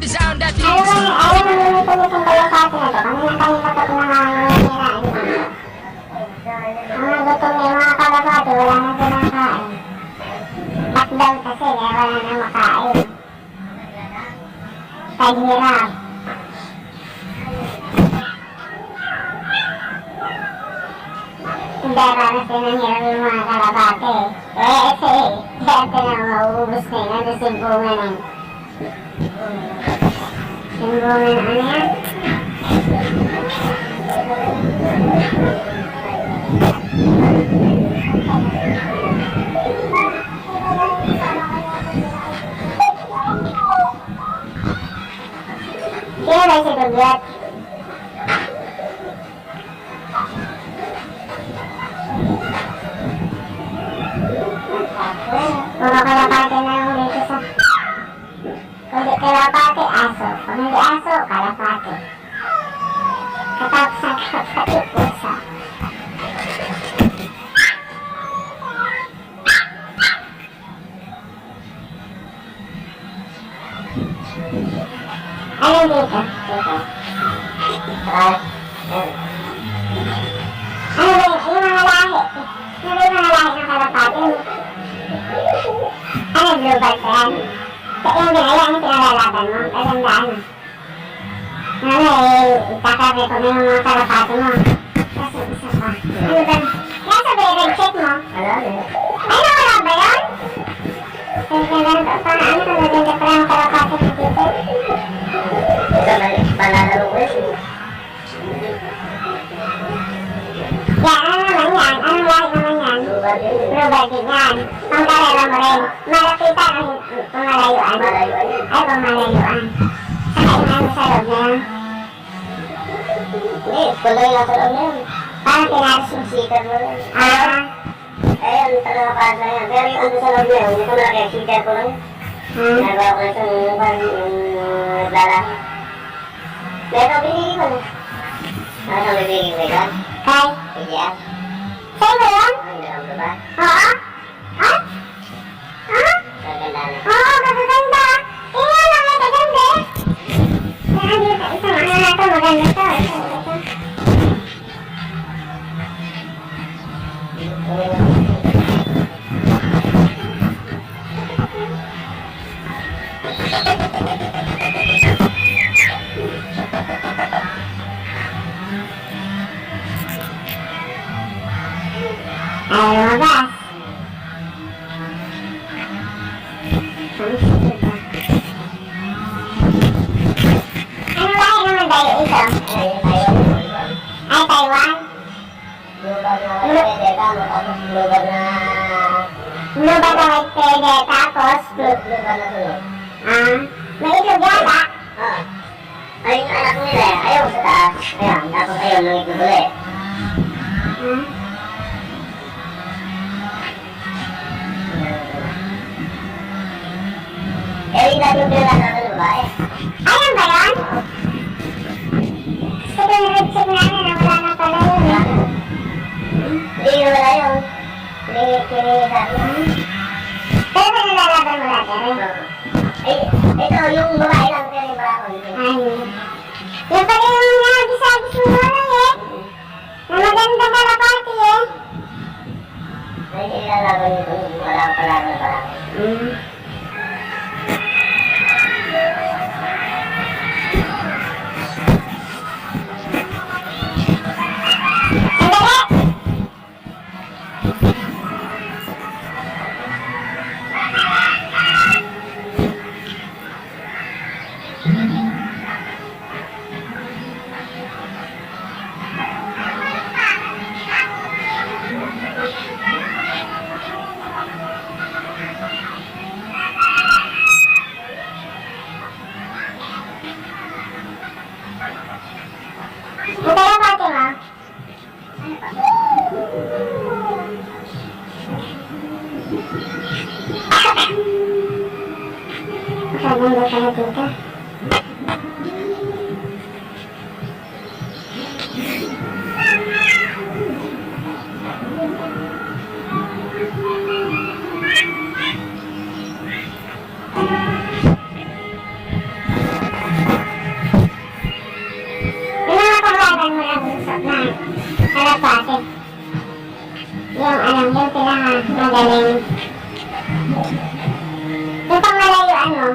sound that Ayaw leads. mo niluluto nitong kalapati na to. Kanina-kanina pa ito nangangangira. Ang nagutom na yung mga kalapati, wala nang kinakain. Lockdown kasi, kaya wala nang makain. Taghirap. Hindi, para sinanghirap yung mga kalapati. Kaya ito na mauubos na yun. Ano simbungan na yun? Simbungan na ano yan? Sino ba si Dugyot? Puro kalapati na yung dito sa... Kung di kalapati, aso. Kung hindi aso, kalapati. Katapos ng kalapati, pusa. Ano dito? Dito. Ano ba yung mga lahi? Ano ba yung mga lahi ng kalapati? Ano blue ball ko yan? Yung binaya, yung pinalalaban mo. Pagandaan mo. Ano itakabi ko na yung mga kalapati mo. Kasi isa pa. Ano ba? Yan sabi, red check mo. Ano wala ba yan? Ganda pa. Ano ka maganda pa yung kalapati na dito? Panalaro ko yun. Yan, ano naman yan? Anong lahi naman yan? Blue ball din yan. Ang karera mo rin. Malapitan ang pumalayuan. Ay, pumalayuan. Saka yung ano sa loob na yan. Hindi, tuloy lang sa loob na yun. Parang pinaris mo. Sikat mo rin. Ah, Ayun, sa mga paad na yan. Pero yung ano sa loob na yun, hindi ko na kaya sikat ko lang. Nagawa ko na sa yung naglalaki. Pero binigay ko na. Ano sa bibigay ko ikaw? kay? Iya. Sa'yo ba yun? Ang dalam ba ba? Oo? Ha? Ha? Gaganda na. Oo, magaganda. Tingnan lang, magaganda eh. Saan dito? Isang ano na ito, maganda to. Ay, lumabas. Ano lahi naman tayo ito? Ay, Taiwan? Lugar na pwede ka mo, tapos lugar na... Luba na white pwede, tapos... Lugar na sunod. May itlog yata. Ah. Ay, yung anak nila eh. Ayaw sa taas. Ayan, tapos ayaw nang itutuloy. Eh, yung dati yung pinalasan ng babae. Ayun ba yun? Gusto ko yung red check namin na wala na pala yun eh. Hindi, wala yun. Kiningi sa akin. Pero kung nalalaban mo natin eh. Eh, ito, yung babae lang, pero yung barako. Ay. Yung pala yung nabisagis mo lang eh. Na maganda kalapati eh. Ay, ilalaban nito. Wala ko pala na barako. Sandali! Ang kalapati mo? Maganda pala dito. kausap na kalapate. Yung yung pinakamagaling. Yung pangmalayuan mo.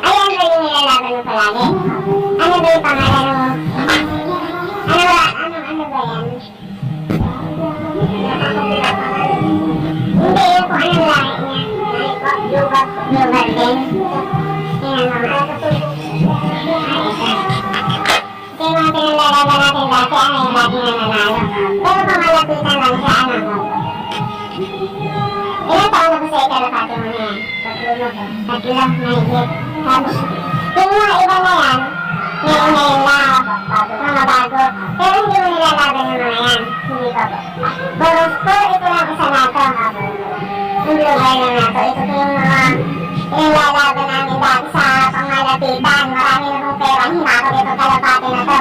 Ayan ba yung nilalaban mo palagi? Ano ba yung pangalan mo? Ano ba yan? Hindi yung kung anong lahi niya. Lugar din. Tingnan mo. Ito yung mga pinalalaban natin dati, yung lagi na nanalo. Pero pamalapitan lang siya, ilan taon na ba sa ikalapati mo na yan? Tatlo, mahigit. Tapos, yung mga iba na yan, ngayon lang, mga bago. Pero hindi mo nilalaban yung mga yan. Hindi pa po. Pero ito lang isa na ito. Yung lugar na na ito. Ito yung mga nilalaban namin dati sa pangmalapitan. Marami na pong pera. Hinakot itong kalapati na to.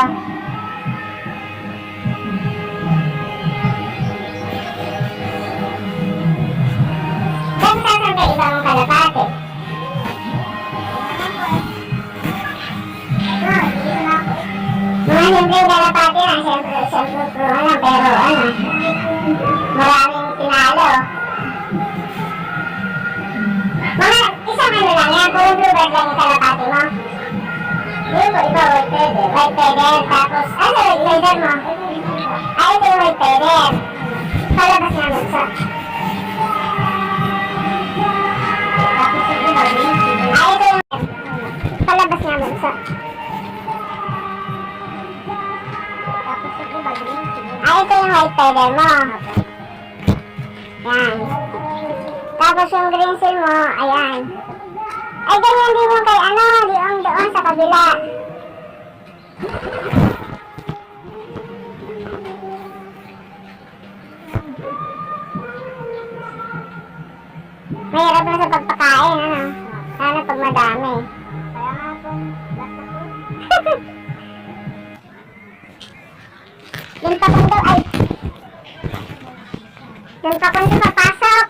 Kung saan ka iba mong kalapati? Mga siyempre yung kalapati na, siyempre puro lang, pero maraming pinalo. Mga isang lang yan, puro bluebird lang yung kalapati mo. Yun po, ito white feather, tapos, leather mo? Ito yung white feather. Palabas niya bunso. Ito yung palabas niya bunso. Ito yung white feather mo. Yan. Tapos yung green seal mo, ayan. Ay, ganyan din yung kay doon sa kabila. Mahirap na sa pagpakain, Sana pag madami. Kaya nga po, yung pakong daw ay yung pakong daw papasok.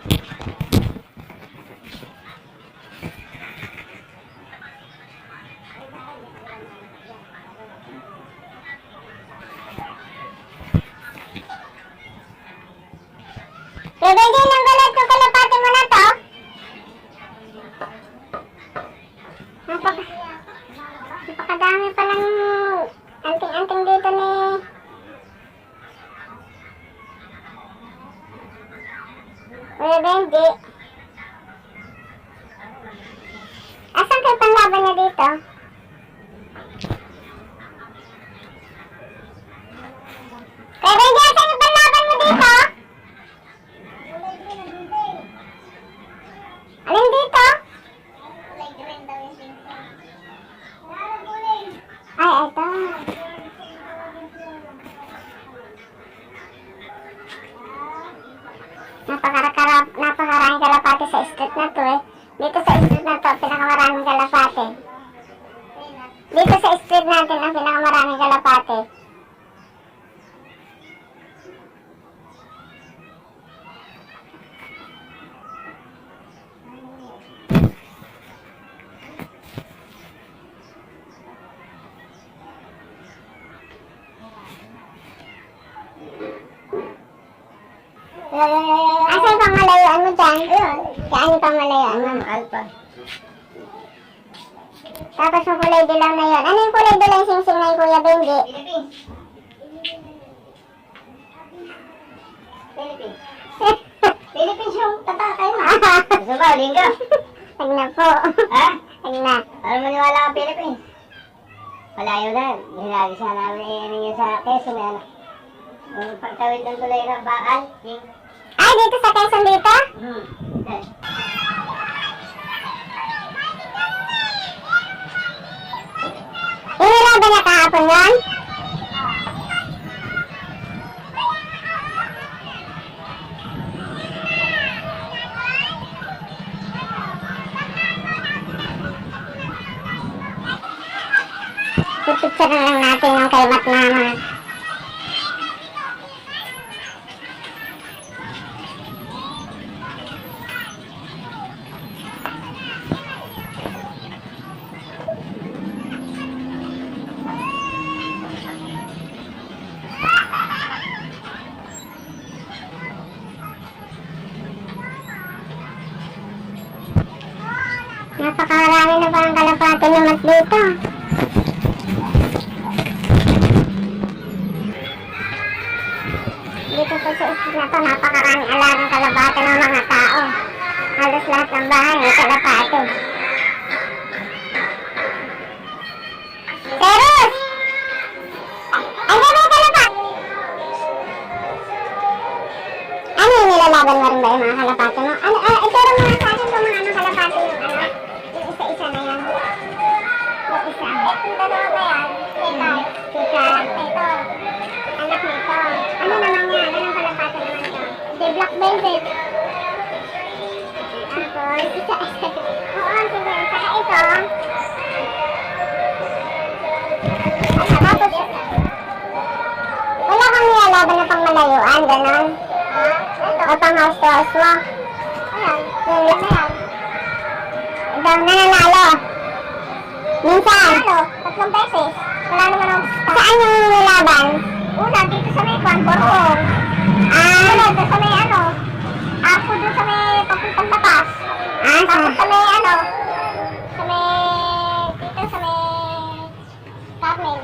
Pwede din ang galat yung kalapati mo na to. Napakadami palang anting-anting dito ni Kuya Benji. Asan kayo panlaban niya dito? Kuya Benji, asan yung panlaban mo dito? Alin dito? Ay, ito. Napakaraming kalapati sa street na to Dito sa street na to, pinakamaraming kalapati. Dito sa street natin ang pinakamaraming kalapati. Asa yung pangmalayuan mo dyan? Saan yung pangmalayuan mo? Alpha. Tapos yung kulay dilaw na yun. Ano yung kulay dilaw yung sing-sing na yung Kuya Benji? Philippines. Philippines yung tatakay mo. Gusto ba, uling ka? Tag na po. Ha? Tag na. Ano maniwala ang Philippines? Malayo na. Hinagi siya namin yun sa Quezon. Pagtawid ng tulay ng bakal. Ay, dito sa Quezon dito? Inilaban na kahapon yun? Pipicture na lang natin yung kay Matmama. Ingat dito. Dito sa isip na to, napakaraming alagang kalapate ng mga tao. Halos lahat ng bahay may kalapate. Terus! Ay, may kalapate! Ano yung nilalaban mo rin ba yung mga kalapate mo? Ituro mo nga sa akin kung mga anong kalapate yung yung isa-isa na yan. Yung isa. Itong dalawa ba yan? Tita. Ito. Anak nito. Ano naman yan? Anong kalapate naman ito? The black velvet. Tapos, isa. Oo, sige. Saka ito. Tapos, wala kang nilalaban na pang malayuan, gano'n? O pang house to house mo? Ayan, yung yan na yan. Ikaw nananalo. Minsan? Ano? 3 beses. Wala naman ang... Saan yung nilaban? Una, dito sa may kwan, Borong. Sunod, sa may ano. Ako doon sa may papuntang tapas. Tapos sa may ano. Sa may... Dito sa may... Carmen.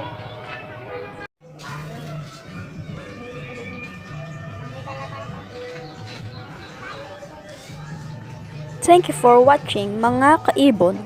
Thank you for watching mga kaibon.